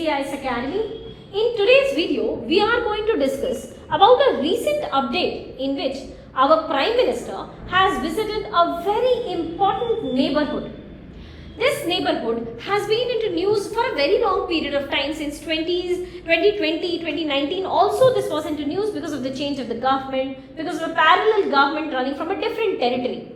ACI's Academy. In today's video, we are going to discuss about a recent update in which our Prime Minister has visited a very important neighbourhood. This neighbourhood has been into news for a very long period of time since 2020, 2019. Also, this was into news because of the change of the government, because of a parallel government running from a different territory.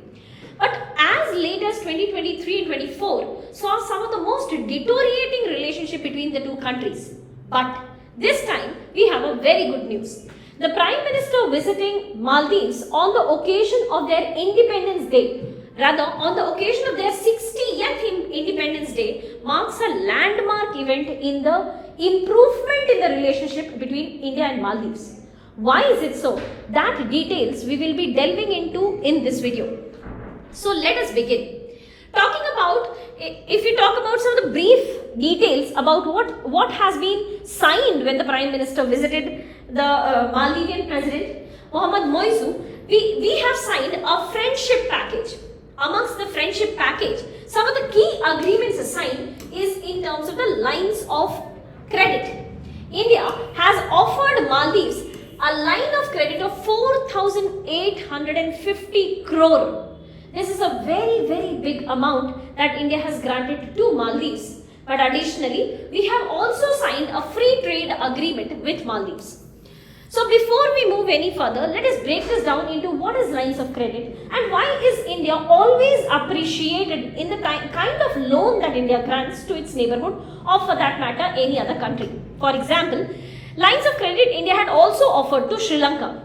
But as late as 2023 and 24 saw some of the most deteriorating relationship between the two countries. But this time we have a very good news. The Prime Minister visiting Maldives on the occasion of their Independence Day, rather on the occasion of their 60th Independence Day, marks a landmark event in the improvement in the relationship between India and Maldives. Why is it so? That details we will be delving into in this video. So let us begin. If we talk about some of the brief details about what has been signed when the Prime Minister visited the Maldivian President, Mohamed Moizu, we have signed a friendship package. Amongst the friendship package, some of the key agreements signed is in terms of the lines of credit. India has offered Maldives a line of credit of 4,850 crore. This is a very, very big amount that India has granted to Maldives. But additionally, we have also signed a free trade agreement with Maldives. So before we move any further, let us break this down into what is lines of credit and why is India always appreciated in the kind of loan that India grants to its neighborhood or for that matter any other country. For example, lines of credit India had also offered to Sri Lanka.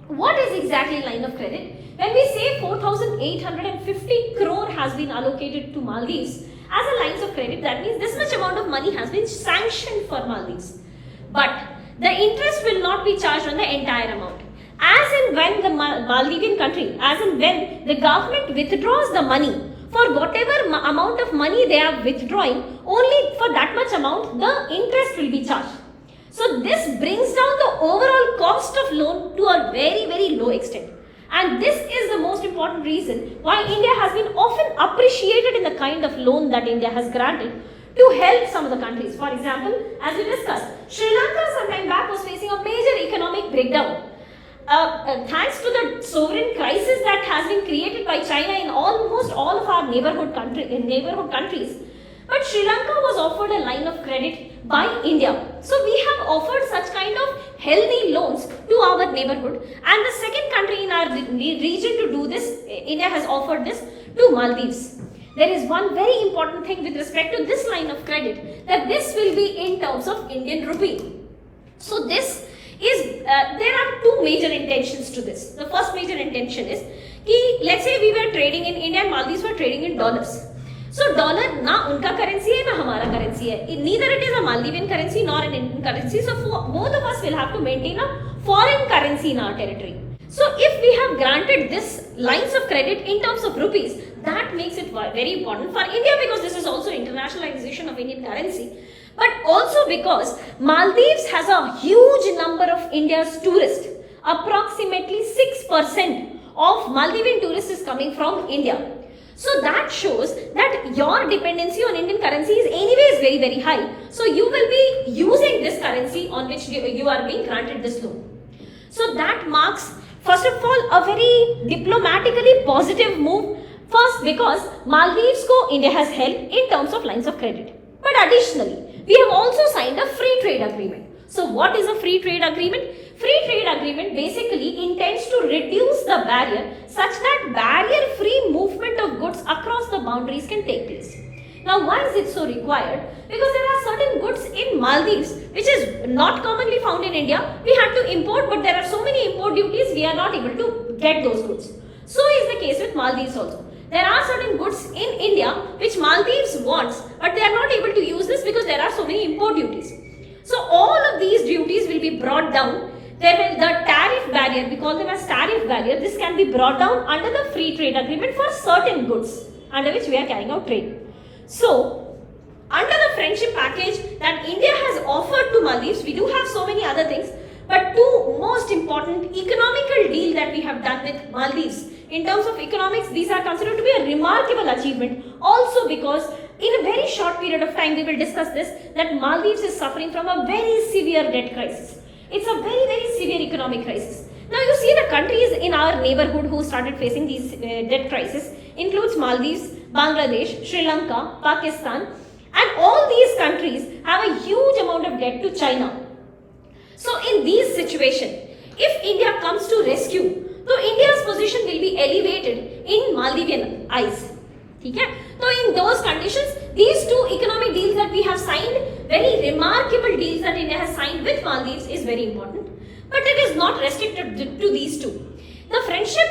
What is exactly line of credit? When we say 4,850 crore has been allocated to Maldives as a lines of credit, that means this much amount of money has been sanctioned for Maldives. But the interest will not be charged on the entire amount. As and when the Maldivian country, as and when the government withdraws the money, for whatever amount of money they are withdrawing, only for that much amount the interest will be charged. So this brings down the overall cost of loan to a very, very low extent. And this is the most important reason why India has been often appreciated in the kind of loan that India has granted to help some of the countries. For example, as we discussed, Sri Lanka some time back was facing a major economic breakdown. Thanks to the sovereign crisis that has been created by China in almost all of our neighbourhood countries. But Sri Lanka was offered a line of credit by India. So we have offered such kind of healthy loans to our neighbourhood, and the second country in our region to do this, India has offered this to Maldives. There is one very important thing with respect to this line of credit, that this will be in terms of Indian rupee. So this is, there are two major intentions to this. The first major intention is, let's say we were trading in India and Maldives were trading in dollars. So dollar na unka currency hai na hamara currency hai. Neither it is a Maldivian currency nor an Indian currency. So both of us will have to maintain a foreign currency in our territory. So if we have granted this lines of credit in terms of rupees, that makes it very important for India because this is also internationalization of Indian currency. But also because Maldives has a huge number of India's tourists. Approximately 6% of Maldivian tourists is coming from India. So that shows that your dependency on Indian currency is anyways very, very high. So you will be using this currency on which you are being granted this loan. So that marks, first of all, a very diplomatically positive move. First, because Maldives ko India has helped in terms of lines of credit. But additionally, we have also signed a free trade agreement. So what is a free trade agreement? Free trade agreement basically intends to reduce the barrier such that barrier-free movement of goods across the boundaries can take place. Now, why is it so required? Because there are certain goods in Maldives which is not commonly found in India. We had to import, but there are so many import duties, we are not able to get those goods. So is the case with Maldives also. There are certain goods in India which Maldives wants, but they are not able to use this because there are so many import duties. So all of these duties will be brought down. The tariff barrier, we call them as tariff barrier, this can be brought down under the free trade agreement for certain goods under which we are carrying out trade. So, under the friendship package that India has offered to Maldives, we do have so many other things, but two most important economical deal that we have done with Maldives In terms of economics, these are considered to be a remarkable achievement. Also because in a very short period of time, we will discuss this, that Maldives is suffering from a very severe debt crisis. It's a very, very severe economic crisis. Now you see the countries in our neighborhood who started facing these debt crisis includes Maldives, Bangladesh, Sri Lanka, Pakistan, and all these countries have a huge amount of debt to China. So in these situations, if India comes to rescue, so India's position will be elevated in Maldivian eyes. Okay? So in those conditions, these two economic deals that we have signed, very remarkable deals that India has signed with Maldives is very important. But it is not restricted to these two. The friendship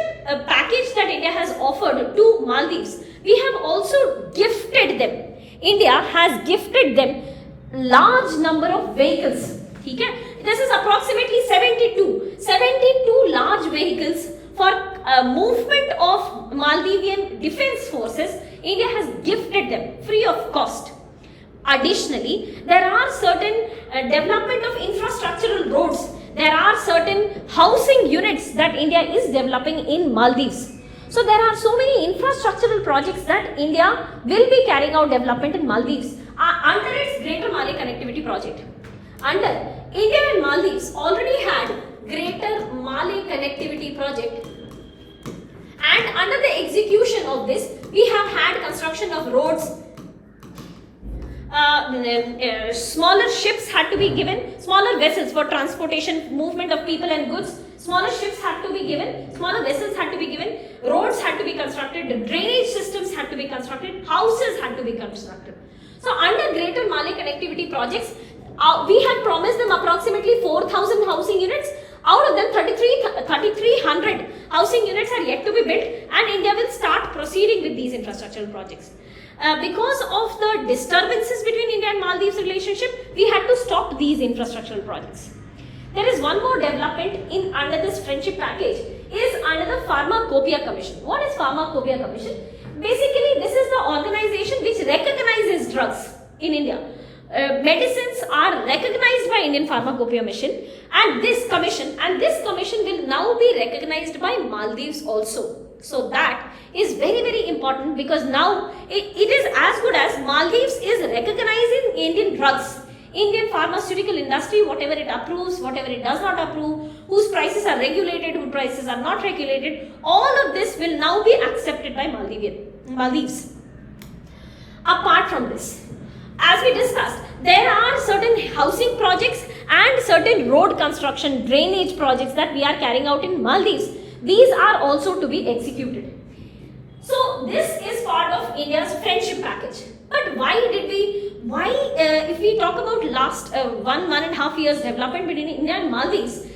package that India has offered to Maldives, we have also gifted them. India has gifted them large number of vehicles. Okay? This is approximately 72 large vehicles for movement of Maldivian defense forces. India has gifted them free of cost. Additionally, there are certain development of infrastructural roads. There are certain housing units that India is developing in Maldives. So there are so many infrastructural projects that India will be carrying out development in Maldives under its Greater Malay Connectivity Project. Under India and Maldives already had Greater Malay Connectivity Project, and under the execution of this, we have had construction of roads. Smaller ships had to be given, smaller vessels for transportation, movement of people and goods. Smaller ships had to be given, smaller vessels had to be given, roads had to be constructed, drainage systems had to be constructed, houses had to be constructed. So under Greater Malay Connectivity Projects, we had promised them approximately 4,000 housing units. Out of them, 3,300 housing units are yet to be built, and India will start proceeding with these infrastructural projects. Because of the disturbances between India and Maldives relationship, we had to stop these infrastructural projects. There is one more development under this friendship package is under the Pharmacopoeia Commission. What is Pharmacopoeia Commission? Basically, this is the organization which recognizes drugs in India. Medicines are recognized by Indian Pharmacopoeia Mission, and this commission will now be recognized by Maldives also. So that is very, very important, because now it is as good as Maldives is recognizing Indian drugs, Indian pharmaceutical industry, whatever it approves, whatever it does not approve, whose prices are regulated, whose prices are not regulated, all of this will now be accepted by Maldives. Apart from this, as we discussed, there are certain housing projects and certain road construction, drainage projects that we are carrying out in Maldives. These are also to be executed. So this is part of India's friendship package. But if we talk about last 1.5 years development between India and Maldives,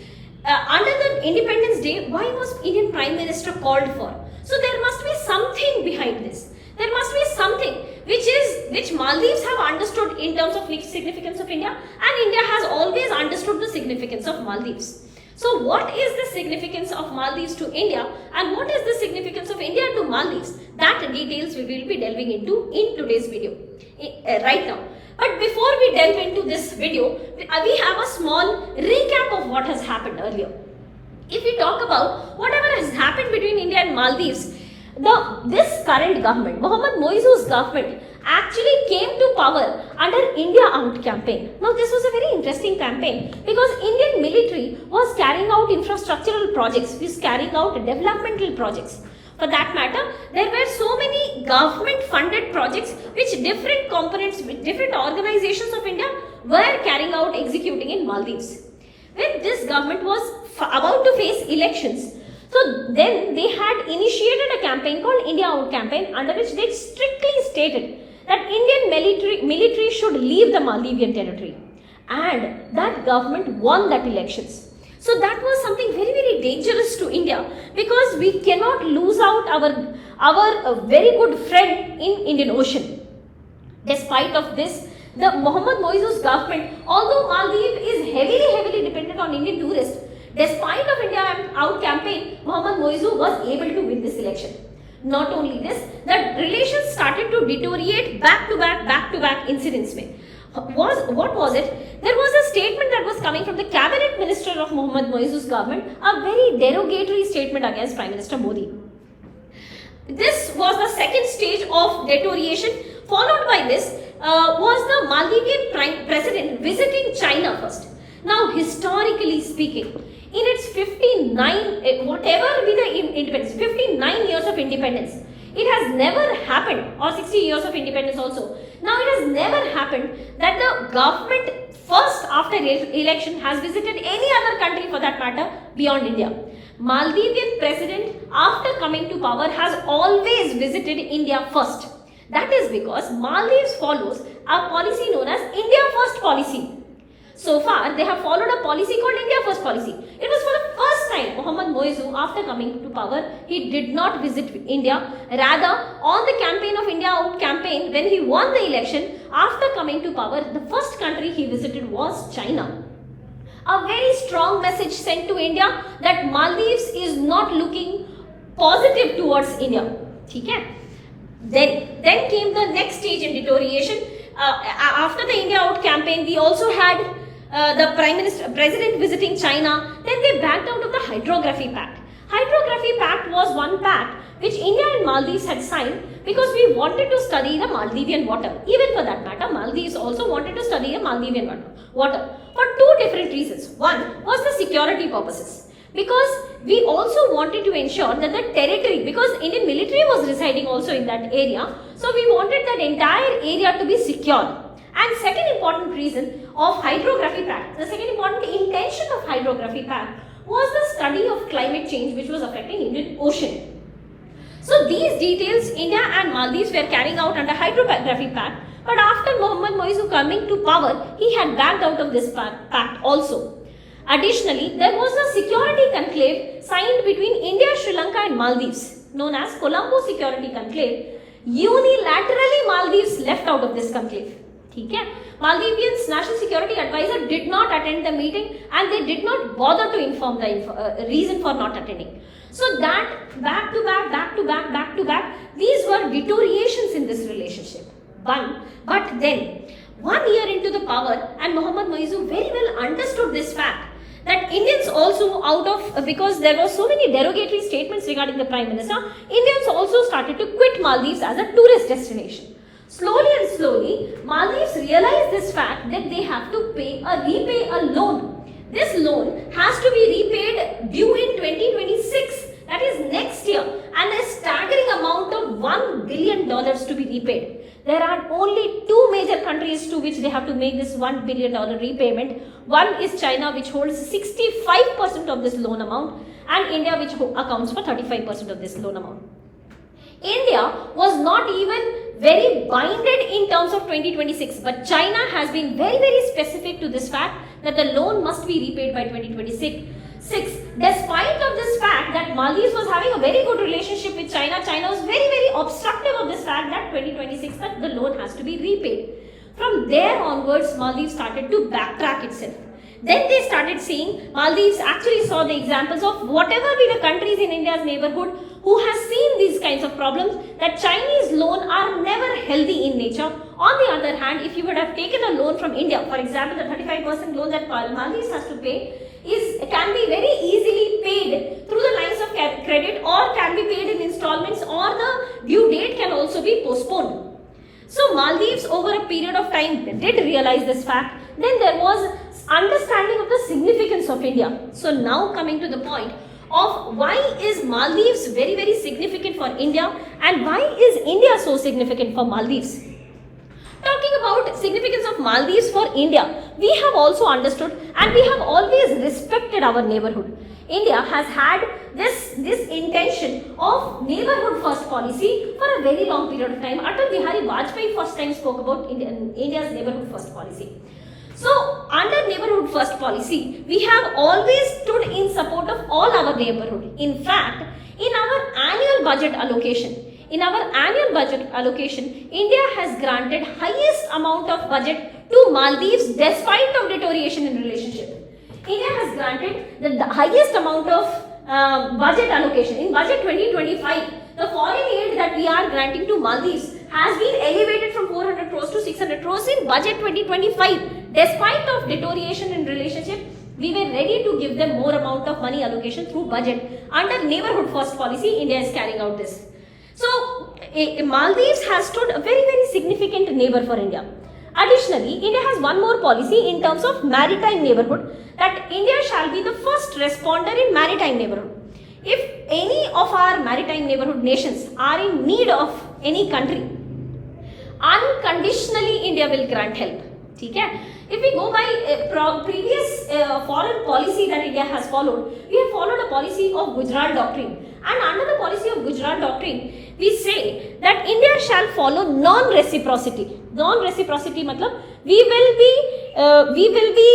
under the Independence Day, why was Indian Prime Minister called for? So there must be something behind this. There must be something which Maldives have understood in terms of significance of India, and India has always understood the significance of Maldives. So what is the significance of Maldives to India, and what is the significance of India to Maldives? That details we will be delving into in today's video right now. But before we delve into this video, we have a small recap of what has happened earlier. If we talk about whatever has happened between India and Maldives, this current government, Mohammad Moizu's government, actually came to power under India Out campaign. Now this was a very interesting campaign, because Indian military was carrying out infrastructural projects, was carrying out developmental projects. For that matter, there were so many government funded projects which different components, different organizations of India were carrying out, executing in Maldives. When this government was about to face elections, so then they had initiated a campaign called India Out campaign, under which they strictly stated that Indian military should leave the Maldivian territory, and that government won that elections. So that was something very, very dangerous to India, because we cannot lose out our very good friend in Indian Ocean. Despite of this, the Mohammad Moizu's government, although Maldives is heavily dependent on Indian tourists, despite of India Out campaign, Mohammad Moizu was able to win this election. Not only this, the relations started to deteriorate back to back incidents. What was it? There was a statement that was coming from the cabinet minister of Mohammad Moizu's government, a very derogatory statement against Prime Minister Modi. This was the second stage of deterioration. Followed by this was the Maldivian president visiting China first. Now, historically speaking, in its 59, whatever be the independence, 59 years of independence, it has never happened, or 60 years of independence also. Now, it has never happened that the government first after election has visited any other country for that matter beyond India. Maldivian president after coming to power has always visited India first. That is because Maldives follows a policy known as India First policy. So far, they have followed a policy called India First policy. It was for the first time Mohammad Moizu, after coming to power, he did not visit India. Rather, on the campaign of India Out campaign, when he won the election, after coming to power, the first country he visited was China. A very strong message sent to India that Maldives is not looking positive towards India. Okay? Then came the next stage in deterioration. After the India Out campaign, we also had the president visiting China. Then they backed out of the Hydrography Pact. Hydrography Pact was one pact which India and Maldives had signed because we wanted to study the Maldivian water. Even for that matter, Maldives also wanted to study the Maldivian water for two different reasons. One was the security purposes. Because we also wanted to ensure that the territory, because Indian military was residing also in that area, so we wanted that entire area to be secure. And second important reason of Hydrography Pact, the second important intention of Hydrography Pact was the study of climate change which was affecting Indian Ocean. So these details India and Maldives were carrying out under Hydrography Pact, but after Mohammad Moizu coming to power, he had backed out of this pact also. Additionally, there was a security conclave signed between India, Sri Lanka and Maldives, known as Colombo Security Conclave. Unilaterally, Maldives left out of this conclave. Okay? Maldivians' National Security Advisor did not attend the meeting and they did not bother to inform the reason for not attending. So that back to back, these were deteriorations in this relationship. But then, 1 year into the power, and Mohammad Moizu very well understood this fact, that Indians also because there were so many derogatory statements regarding the Prime Minister, Indians also started to quit Maldives as a tourist destination. Slowly, Maldives realized this fact that they have to repay a loan. This loan has to be repaid due in 2026, that is next year, and a staggering amount of $1 billion to be repaid. There are only two major countries to which they have to make this $1 billion repayment. One is China, which holds 65% of this loan amount, and India, which accounts for 35% of this loan amount. India was not even very binded in terms of 2026, but China has been very specific to this fact that the loan must be repaid by 2026. Despite of this fact that Maldives was having a very good relationship with China, China was very obstructive of this fact that 2026 that the loan has to be repaid. From there onwards, Maldives started to backtrack itself. Then they started seeing, Maldives actually saw the examples of whatever be the countries in India's neighborhood who has seen these kinds of problems, that Chinese loans are never healthy in nature. On the other hand, if you would have taken a loan from India, for example, the 35% loan that Maldives has to pay can be very easily paid through the lines of credit, or can be paid in installments, or the due date can also be postponed. So Maldives over a period of time did realize this fact. Then there was understanding of the significance of India. So now coming to the point of why is Maldives very significant for India, and why is India so significant for Maldives? Talking about significance of Maldives for India, we have also understood and we have always respected our neighborhood. India has had this intention of neighborhood first policy for a very long period of time. Atal Bihari Vajpayee first time spoke about India's neighborhood first policy. So, under neighborhood first policy, we have always stood in support of all our neighborhood. In fact, in our annual budget allocation, India has granted highest amount of budget to Maldives despite of deterioration in relationship. India has granted the highest amount of budget allocation. In budget 2025, the foreign aid that we are granting to Maldives has been elevated from 400 crores to 600 crores in budget 2025. Despite of deterioration in relationship, we were ready to give them more amount of money allocation through budget. Under neighborhood first policy, India is carrying out this. So Maldives has stood a very, very significant neighbor for India. Additionally, India has one more policy in terms of maritime neighborhood, that India shall be the first responder in maritime neighborhood. If any of our maritime neighborhood nations are in need of any country, unconditionally India will grant help. Okay? If we go by previous foreign policy that India has followed, we have followed a policy of Gujarat Doctrine. And under the policy of Gujarat Doctrine, we say that India shall follow non-reciprocity. Non-reciprocity matlab we will be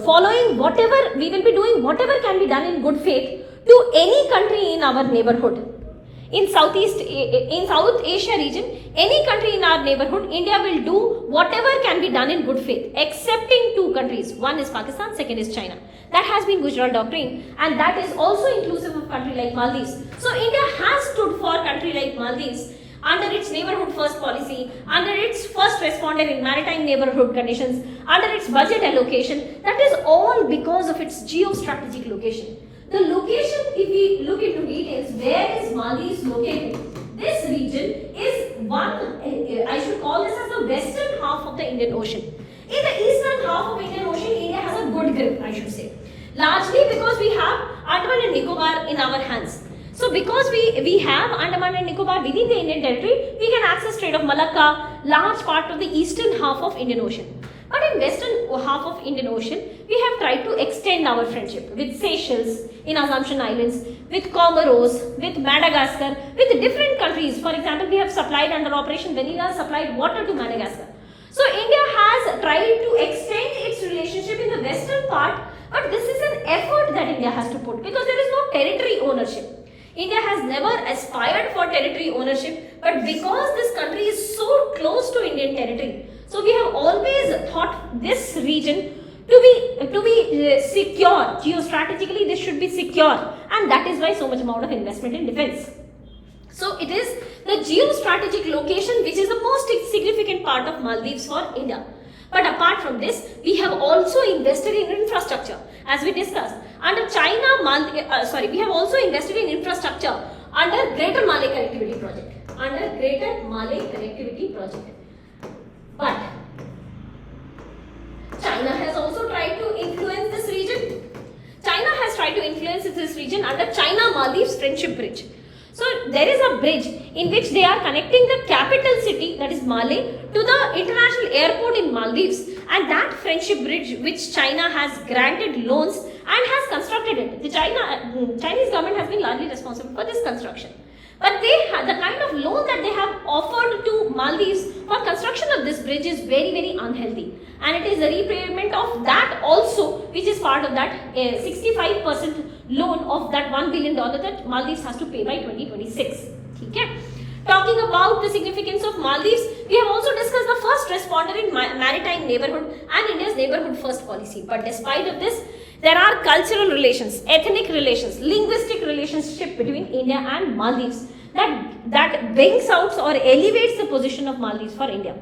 following whatever, we will be doing whatever can be done in good faith to any country in our neighborhood. In South Asia region, any country in our neighborhood, India will do whatever can be done in good faith, excepting two countries. One is Pakistan, second is China. That has been Gujarat Doctrine, and that is also inclusive of country like Maldives. So India has stood for country like Maldives under its neighborhood first policy, under its first responder in maritime neighborhood conditions, under its budget allocation. That is all because of its geostrategic location. The location, if we look into details, where is Maldives located? This region is I should call this as the western half of the Indian Ocean. In the eastern half of Indian Ocean, India has a good grip, I should say. Largely because we have Andaman and Nicobar in our hands. So because we have Andaman and Nicobar within the Indian territory, we can access Strait of Malacca, large part of the eastern half of Indian Ocean. But in western half of Indian Ocean, we have tried to extend our friendship with Seychelles in Assumption Islands, with Comoros, with Madagascar, with different countries. For example, we have supplied under Operation Vanilla, supplied water to Madagascar. So India has tried to extend its relationship in the western part, but this is an effort that India has to put because there is no territory ownership. India has never aspired for territory ownership, but because this country is so close to Indian territory, so we have always thought this region to be secure. Geostrategically, this should be secure, and that is why so much amount of investment in defense. So it is the geostrategic location which is the most significant part of Maldives for India. But apart from this, we have also invested in infrastructure, as we discussed. Under China, we have also invested in infrastructure under Greater Malay Connectivity Project. Under Greater Malay Connectivity Project. But China has also tried to influence this region. China has tried to influence this region under China-Maldives Friendship Bridge. So there is a bridge in which they are connecting the capital city, that is Malé, to the international airport in Maldives, and that friendship bridge which China has granted loans and has constructed it. The Chinese government has been largely responsible for this construction. But the kind of loan that they have offered to Maldives for construction of this bridge is very, very unhealthy. And it is a repayment of that also, which is part of that 65% loan of that $1 billion that Maldives has to pay by 2026. Okay? Talking about the significance of Maldives, we have also discussed the first responder in maritime neighborhood and India's neighborhood first policy. But despite of this, there are cultural relations, ethnic relations, linguistic relationship between India and Maldives that brings out or elevates the position of Maldives for India.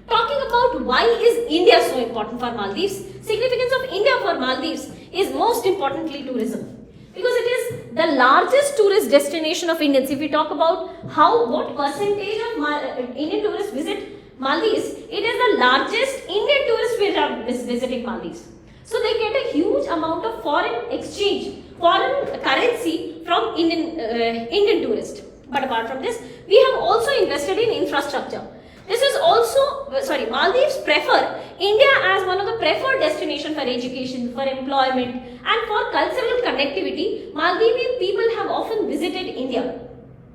Talking about why is India so important for Maldives, significance of India for Maldives is most importantly tourism. Because it is the largest tourist destination of Indians. If we talk about what percentage of Indian tourists visit Maldives, it is the largest Indian tourists which are visiting Maldives. So they get a huge amount of foreign exchange, foreign currency from Indian tourists. But apart from this, we have also invested in infrastructure. This is also, Maldives prefer India as one of the preferred destinations for education, for employment and for cultural connectivity. Maldivian people have often visited India.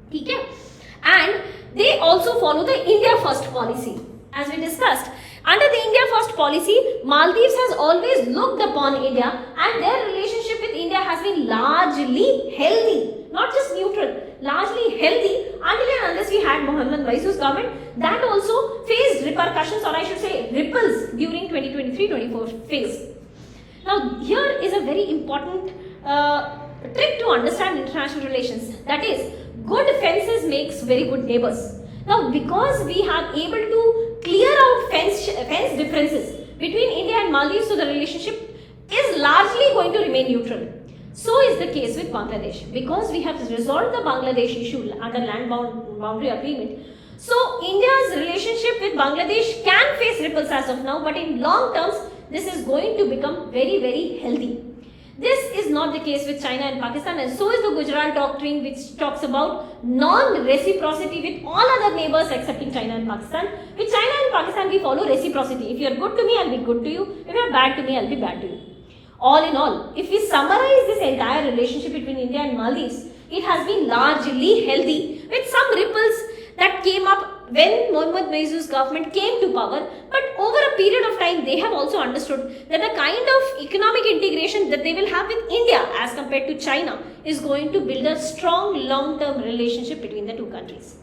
Okay? And they also follow the India First policy. As we discussed, under the India First policy, Maldives has always looked upon India and their relationship with India has been largely healthy, not just neutral, largely healthy until and unless we had Mohammed Baisu's government that also faced repercussions, or I should say ripples, during 2023-24 phase. Now here is a very important trick to understand international relations, that is, good fences makes very good neighbors. Now because we are able to clear out fence differences between India and Maldives, so the relationship is largely going to remain neutral. So is the case with Bangladesh. Because we have resolved the Bangladesh issue under land boundary agreement, so India's relationship with Bangladesh can face ripples as of now, but in long terms, this is going to become very, very healthy. This is not the case with China and Pakistan, and so is the Gujarat Doctrine, which talks about non-reciprocity with all other neighbors excepting China and Pakistan. With China and Pakistan, we follow reciprocity. If you are good to me, I'll be good to you. If you are bad to me, I'll be bad to you. All in all, if we summarize this entire relationship between India and Maldives, it has been largely healthy with some ripples that came up when Mohammad Muizz's government came to power, but over a period of time they have also understood that the kind of economic integration that they will have with India as compared to China is going to build a strong long-term relationship between the two countries.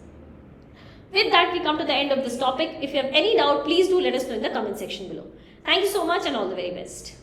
With that, we come to the end of this topic. If you have any doubt, please do let us know in the comment section below. Thank you so much and all the very best.